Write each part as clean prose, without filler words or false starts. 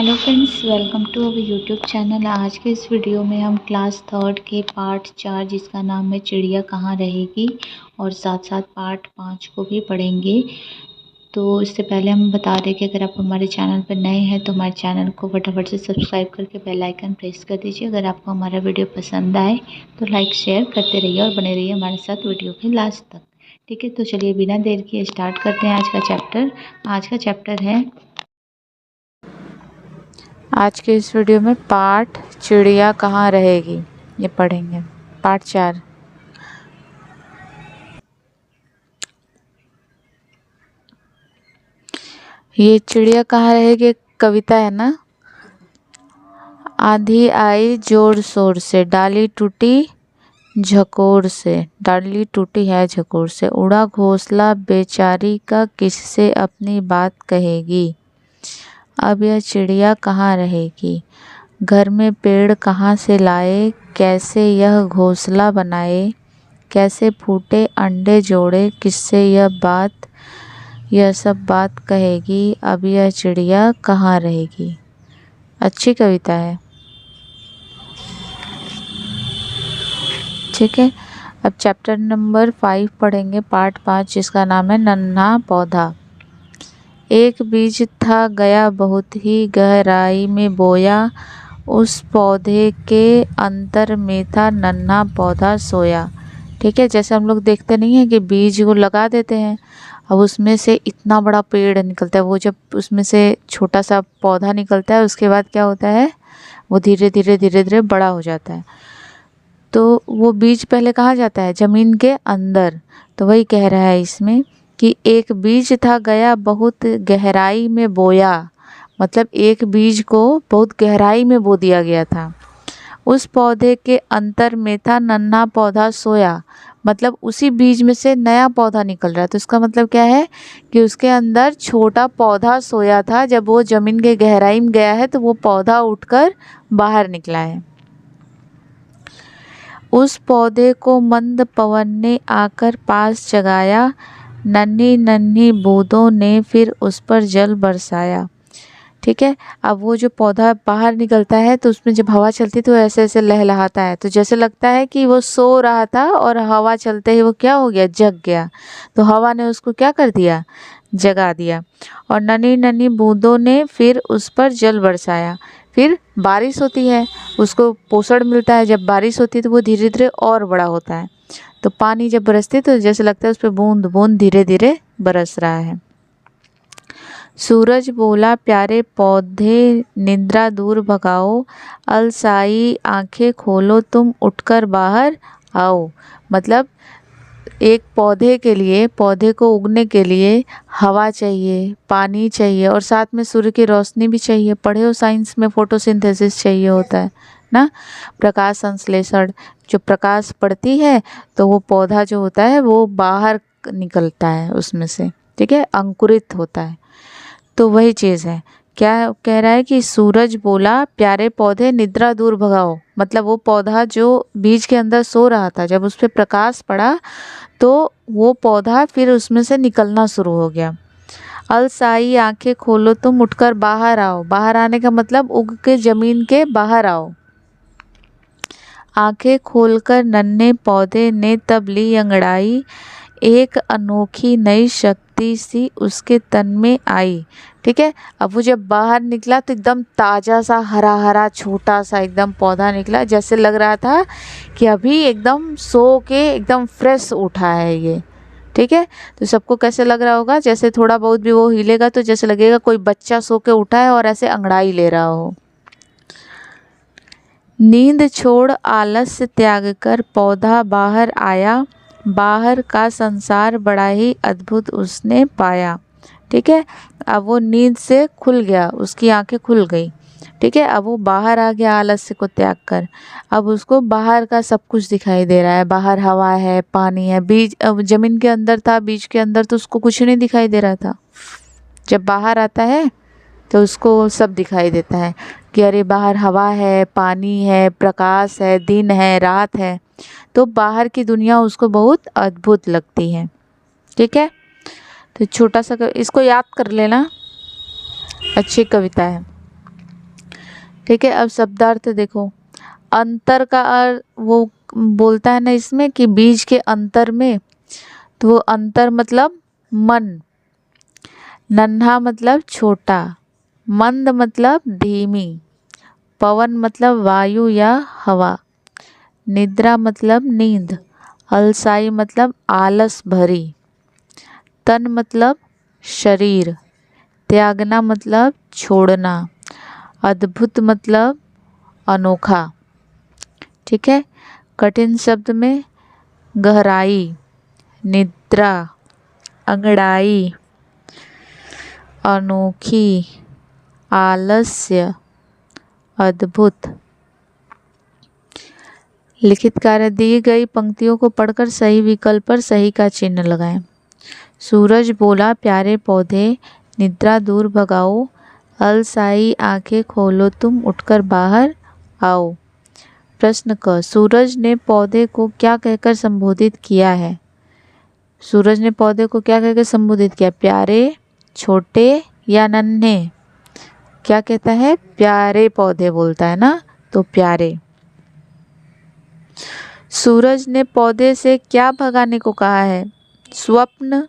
Hello friends, welcome to our YouTube channel. आज के इस वीडियो में हम क्लास थर्ड के पार्ट 4 जिसका नाम है चिड़िया कहाँ रहेगी और साथ साथ पार्ट 5 को भी पढ़ेंगे। तो इससे पहले हम बता दें कि अगर आप हमारे चैनल पर नए हैं तो हमारे चैनल को फटाफट से सब्सक्राइब करके बेल आइकन प्रेस कर दीजिए। अगर आपको हमारा वीडियो पसंद आए तो लाइक शेयर करते रहिए और बने रहिए हमारे साथ वीडियो के लास्ट तक। ठीक है, तो चलिए बिना देर किए स्टार्ट करते हैं आज का चैप्टर। आज का चैप्टर है, आज के इस वीडियो में पार्ट चिड़िया कहाँ रहेगी ये पढ़ेंगे, पार्ट 4। ये चिड़िया कहाँ रहेगी एक कविता है ना। आंधी आई जोर शोर से, डाली टूटी झकोर से, डाली टूटी है झकोर से, उड़ा घोंसला बेचारी का, किससे अपनी बात कहेगी। अब यह चिड़िया कहाँ रहेगी, घर में पेड़ कहाँ से लाए, कैसे यह घोंसला बनाए, कैसे फूटे अंडे जोड़े, किससे यह सब बात कहेगी। अब यह चिड़िया कहाँ रहेगी। अच्छी कविता है, ठीक है। अब चैप्टर नंबर 5 पढ़ेंगे, पार्ट 5, जिसका नाम है नन्हा पौधा। एक बीज था गया बहुत ही गहराई में बोया, उस पौधे के अंतर में था नन्हा पौधा सोया। ठीक है, जैसे हम लोग देखते नहीं हैं कि बीज को लगा देते हैं, अब उसमें से इतना बड़ा पेड़ निकलता है। वो जब उसमें से छोटा सा पौधा निकलता है उसके बाद क्या होता है, वो धीरे धीरे बड़ा हो जाता है। तो वो बीज पहले कहाँ जाता है, ज़मीन के अंदर। तो वही कह रहा है इसमें कि एक बीज था गया बहुत गहराई में बोया, मतलब एक बीज को बहुत गहराई में बो दिया गया था। उस पौधे के अंतर में था नन्हा पौधा सोया, मतलब उसी बीज में से नया पौधा निकल रहा है। तो इसका मतलब क्या है कि उसके अंदर छोटा पौधा सोया था। जब वो ज़मीन के गहराई में गया है तो वो पौधा उठकर बाहर निकला है। उस पौधे को मंद पवन ने आकर पास जगाया, नन्ही नन्ही बूंदों ने फिर उस पर जल बरसाया। ठीक है, अब वो जो पौधा बाहर निकलता है तो उसमें जब हवा चलती है तो ऐसे ऐसे लहलहाता है, तो जैसे लगता है कि वो सो रहा था और हवा चलते ही वो क्या हो गया, जग गया। तो हवा ने उसको क्या कर दिया, जगा दिया। और नन्ही नन्ही बूंदों ने फिर उस पर जल बरसाया। फिर बारिश होती है, उसको पोषण मिलता है। जब बारिश होती है तो वो धीरे धीरे और बड़ा होता है। तो पानी जब बरसती है तो जैसे लगता है उस पर बूंद बूंद धीरे धीरे बरस रहा है। सूरज बोला प्यारे पौधे निद्रा दूर भगाओ, अलसाई आंखें खोलो तुम उठकर बाहर आओ। मतलब एक पौधे के लिए, पौधे को उगने के लिए हवा चाहिए, पानी चाहिए और साथ में सूर्य की रोशनी भी चाहिए। पढ़े हो साइंस में, फोटोसिंथेसिस चाहिए होता है ना, प्रकाश संश्लेषण। जो प्रकाश पड़ती है तो वो पौधा जो होता है वो बाहर निकलता है उसमें से, ठीक है, अंकुरित होता है। तो वही चीज़ है। क्या कह रहा है कि सूरज बोला प्यारे पौधे निद्रा दूर भगाओ, मतलब वो पौधा जो बीज के अंदर सो रहा था, जब उस पर प्रकाश पड़ा तो वो पौधा फिर उसमें से निकलना शुरू हो गया। अलसाई आंखें खोलो तुम उठकर बाहर आओ, बाहर आने का मतलब उग के ज़मीन के बाहर आओ। आंखें खोलकर नन्हे पौधे ने तब ली अंगड़ाई, एक अनोखी नई शक्ति सी उसके तन में आई। ठीक है, अब वो जब बाहर निकला तो एकदम ताज़ा सा हरा हरा छोटा सा एकदम पौधा निकला, जैसे लग रहा था कि अभी एकदम सो के एकदम फ्रेश उठा है ये। ठीक है, तो सबको कैसे लग रहा होगा, जैसे थोड़ा बहुत भी वो हिलेगा तो जैसे लगेगा कोई बच्चा सो के उठा है और ऐसे अंगड़ाई ले रहा हो। नींद छोड़ आलस्य त्याग कर पौधा बाहर आया, बाहर का संसार बड़ा ही अद्भुत उसने पाया। ठीक है, अब वो नींद से खुल गया, उसकी आंखें खुल गई। ठीक है, अब वो बाहर आ गया आलस्य को त्याग कर। अब उसको बाहर का सब कुछ दिखाई दे रहा है, बाहर हवा है, पानी है। बीज अब ज़मीन के अंदर था, बीज के अंदर तो उसको कुछ नहीं दिखाई दे रहा था। जब बाहर आता है तो उसको सब दिखाई देता है कि अरे बाहर हवा है, पानी है, प्रकाश है, दिन है, रात है। तो बाहर की दुनिया उसको बहुत अद्भुत लगती है। ठीक है, तो छोटा सा इसको याद कर लेना, अच्छी कविता है। ठीक है, अब शब्दार्थ देखो। अंतर का अर्थ वो बोलता है ना इसमें कि बीज के अंतर में, तो वो अंतर मतलब मन, नन्हा मतलब छोटा, मंद मतलब धीमी, पवन मतलब वायु या हवा, निद्रा मतलब नींद, अलसाई मतलब आलस भरी, तन मतलब शरीर, त्यागना मतलब छोड़ना, अद्भुत मतलब अनोखा। ठीक है, कठिन शब्द में गहराई, निद्रा, अंगड़ाई, अनोखी, आलस्य, अद्भुत। लिखित कार्य, दी गई पंक्तियों को पढ़कर सही विकल्प पर सही का चिन्ह लगाएं। सूरज बोला, प्यारे पौधे निद्रा दूर भगाओ, अलसाई आंखें खोलो तुम उठकर बाहर आओ। प्रश्न क, सूरज ने पौधे को क्या कहकर संबोधित किया है? सूरज ने पौधे को क्या कहकर संबोधित किया? प्यारे, छोटे या नन्हे? क्या कहता है? प्यारे पौधे बोलता है ना, तो प्यारे। सूरज ने पौधे से क्या भगाने को कहा है? स्वप्न,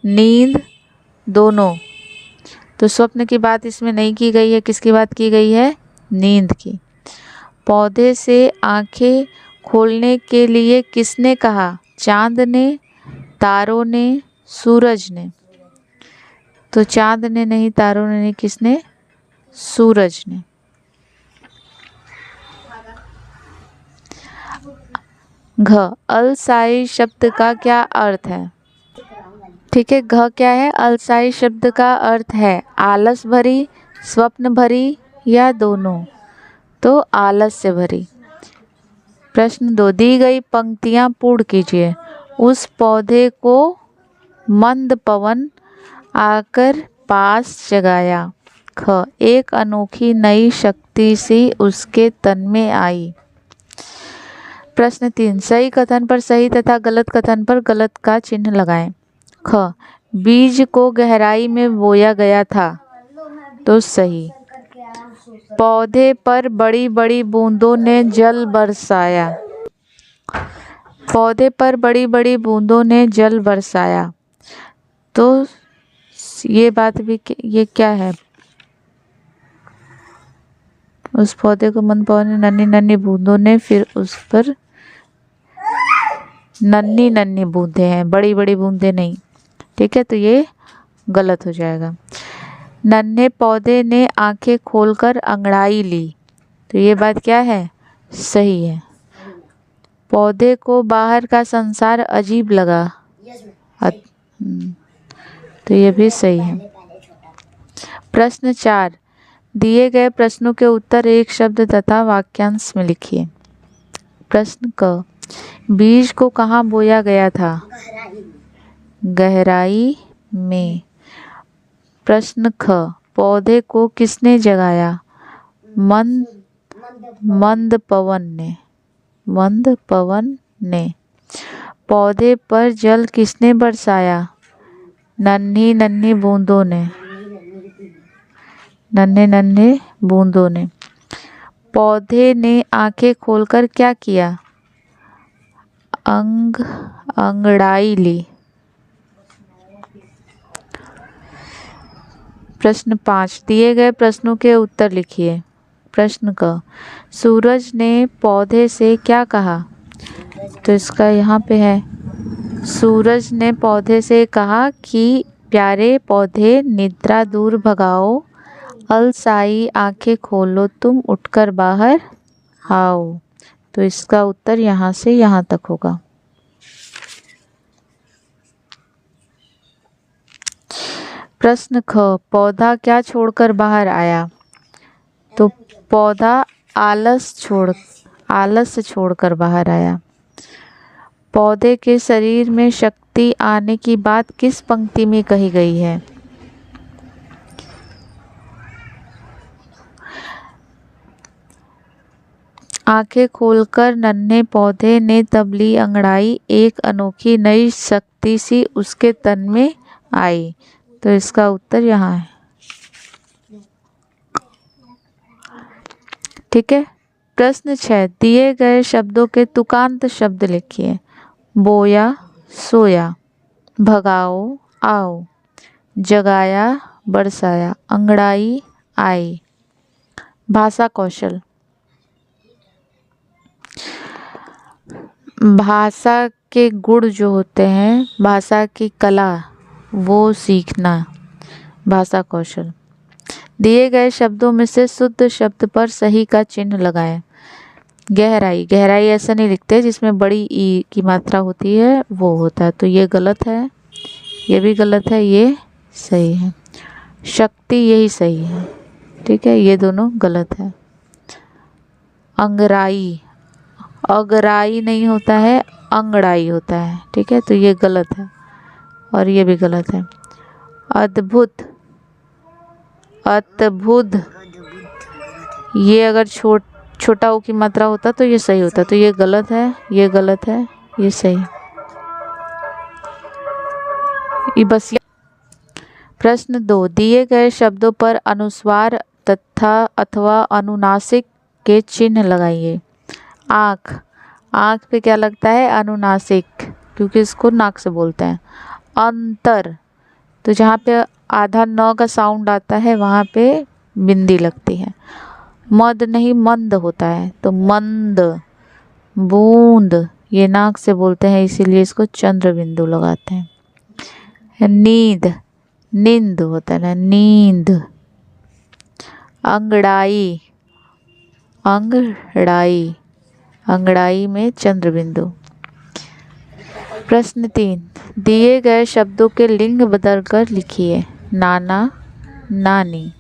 नींद, दोनों। तो स्वप्न की बात इसमें नहीं की गई है, किसकी बात की गई है? नींद की। पौधे से आंखें खोलने के लिए किसने कहा? चांद ने, तारों ने, सूरज ने? तो चांद ने नहीं, तारों ने नहीं, किसने? सूरज ने। घ, अलसाई शब्द का क्या अर्थ है? ठीक है, घ क्या है? अलसाई शब्द का अर्थ है आलस भरी, स्वप्न भरी या दोनों? तो आलस से भरी। प्रश्न 2, दी गई पंक्तियां पूर्ण कीजिए। उस पौधे को मंद पवन आकर पास जगाया। ख, एक अनोखी नई शक्ति सी उसके तन में आई। प्रश्न 3, सही कथन पर सही तथा गलत कथन पर गलत का चिन्ह लगाएं। ख, बीज को गहराई में बोया गया था, तो सही। पौधे पर बड़ी बड़ी बूंदों ने जल बरसाया। पौधे पर बड़ी बड़ी बूंदों ने जल बरसाया, तो ये बात भी, ये क्या है? उस पौधे को मंद पवन ने नन्ही नन्ही बूंदों ने, फिर उस पर नन्ही नन्ही बूंदे हैं, बड़ी बड़ी बूंदे नहीं। ठीक है, तो ये गलत हो जाएगा। नन्हे पौधे ने आंखें खोलकर अंगड़ाई ली, तो ये बात क्या है? सही है। पौधे को बाहर का संसार अजीब लगा, तो ये भी सही है। प्रश्न 4, दिए गए प्रश्नों के उत्तर एक शब्द तथा वाक्यांश में लिखिए। प्रश्न क, बीज को कहाँ बोया गया था? गहराई में। प्रश्न ख, पौधे को किसने जगाया? मंद पवन ने। मंद पवन ने। पौधे पर जल किसने बरसाया? नन्ही नन्ही बूंदों ने। नन्हे नन्हे बूंदों ने। पौधे ने आंखें खोलकर क्या किया? अंगड़ाई ली। प्रश्न 5, दिए गए प्रश्नों के उत्तर लिखिए। प्रश्न क, सूरज ने पौधे से क्या कहा? तो इसका यहाँ पे है, सूरज ने पौधे से कहा कि प्यारे पौधे निद्रा दूर भगाओ, अलसाई आंखें खोलो तुम उठकर बाहर आओ। तो इसका उत्तर यहाँ से यहाँ तक होगा। प्रश्न ख, पौधा क्या छोड़कर बाहर आया? तो पौधा आलस छोड़कर बाहर आया। पौधे के शरीर में शक्ति आने की बात किस पंक्ति में कही गई है? आंखें खोलकर नन्हे पौधे ने तब ली अंगड़ाई, एक अनोखी नई शक्ति सी उसके तन में आई। तो इसका उत्तर यहाँ है। ठीक है। प्रश्न 6, दिए गए शब्दों के तुकांत शब्द लिखिए। बोया सोया, भगाओ आओ, जगाया बरसाया, अंगड़ाई आई। भाषा कौशल, भाषा के गुण जो होते हैं, भाषा की कला, वो सीखना भाषा कौशल। दिए गए शब्दों में से शुद्ध शब्द पर सही का चिन्ह लगाएं। गहराई, गहराई ऐसा नहीं लिखते जिसमें बड़ी ई की मात्रा होती है वो होता है, तो ये गलत है, ये भी गलत है, ये सही है। शक्ति यही सही है, ठीक है, ये दोनों गलत है। अंगराई, अगराई नहीं होता है, अंगड़ाई होता है, ठीक है, तो ये गलत है और ये भी गलत है। अद्भुत, अद्भुत, ये अगर छोटा ओ की मात्रा होता तो ये सही होता, तो ये गलत है, ये गलत है, ये सही। ये बस। प्रश्न 2, दिए गए शब्दों पर अनुस्वार तथा अथवा अनुनासिक के चिन्ह लगाइए। आँख, आँख पे क्या लगता है? अनुनासिक, क्योंकि इसको नाक से बोलते हैं। अंतर, तो जहाँ पे आधा न का साउंड आता है वहाँ पे बिंदी लगती है। मद नहीं मंद होता है, तो मंद। बूंद, ये नाक से बोलते हैं इसीलिए इसको चंद्र बिंदु लगाते हैं। नींद, नींद होता है ना, नींद। अंगड़ाई, अंगड़ाई, अंगड़ाई में चंद्र बिंदु। प्रश्न 3, दिए गए शब्दों के लिंग बदलकर लिखिए। नाना नानी,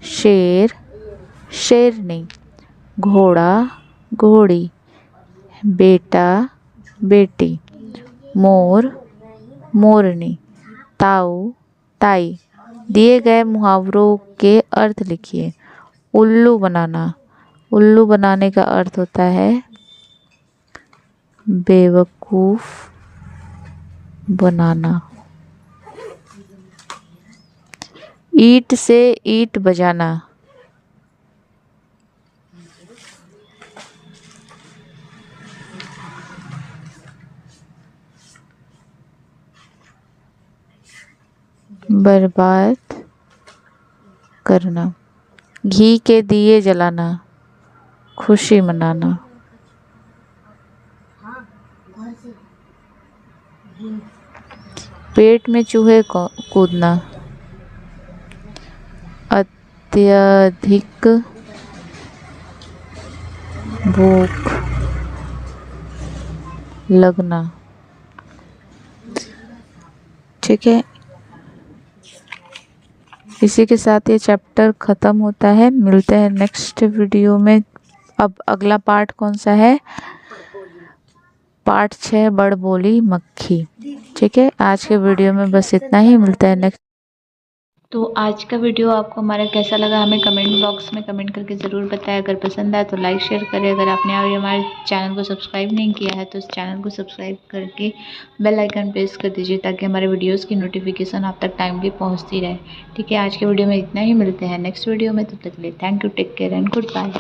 शेर शेरनी, घोड़ा घोड़ी, बेटा बेटी, मोर मोरनी, ताऊ ताई। दिए गए मुहावरों के अर्थ लिखिए। उल्लू बनाना, उल्लू बनाने का अर्थ होता है बेवकूफ बनाना। ईंट से ईंट बजाना, बर्बाद करना। घी के दिए जलाना, खुशी मनाना। पेट में चूहे कूदना, अत्यधिक भूख लगना। ठीक है, इसी के साथ ये चैप्टर ख़त्म होता है। मिलते हैं नेक्स्ट वीडियो में। अब अगला पार्ट कौन सा है? पार्ट 6, बड़ बोली मक्खी। ठीक है, आज के वीडियो में बस इतना ही। मिलता है नेक्स्ट। तो आज का वीडियो आपको हमारा कैसा लगा हमें कमेंट बॉक्स में कमेंट करके ज़रूर बताएं। अगर पसंद आए तो लाइक शेयर करें। अगर आपने अभी हमारे चैनल को सब्सक्राइब नहीं किया है तो इस चैनल को सब्सक्राइब करके बेल आइकन प्रेस कर दीजिए ताकि हमारे वीडियोस की नोटिफिकेशन आप तक टाइमली पहुंचती रहे। ठीक है, आज के वीडियो में इतना ही। मिलते हैं नेक्स्ट वीडियो में, तब तक के लिए thank you, take care and good bye.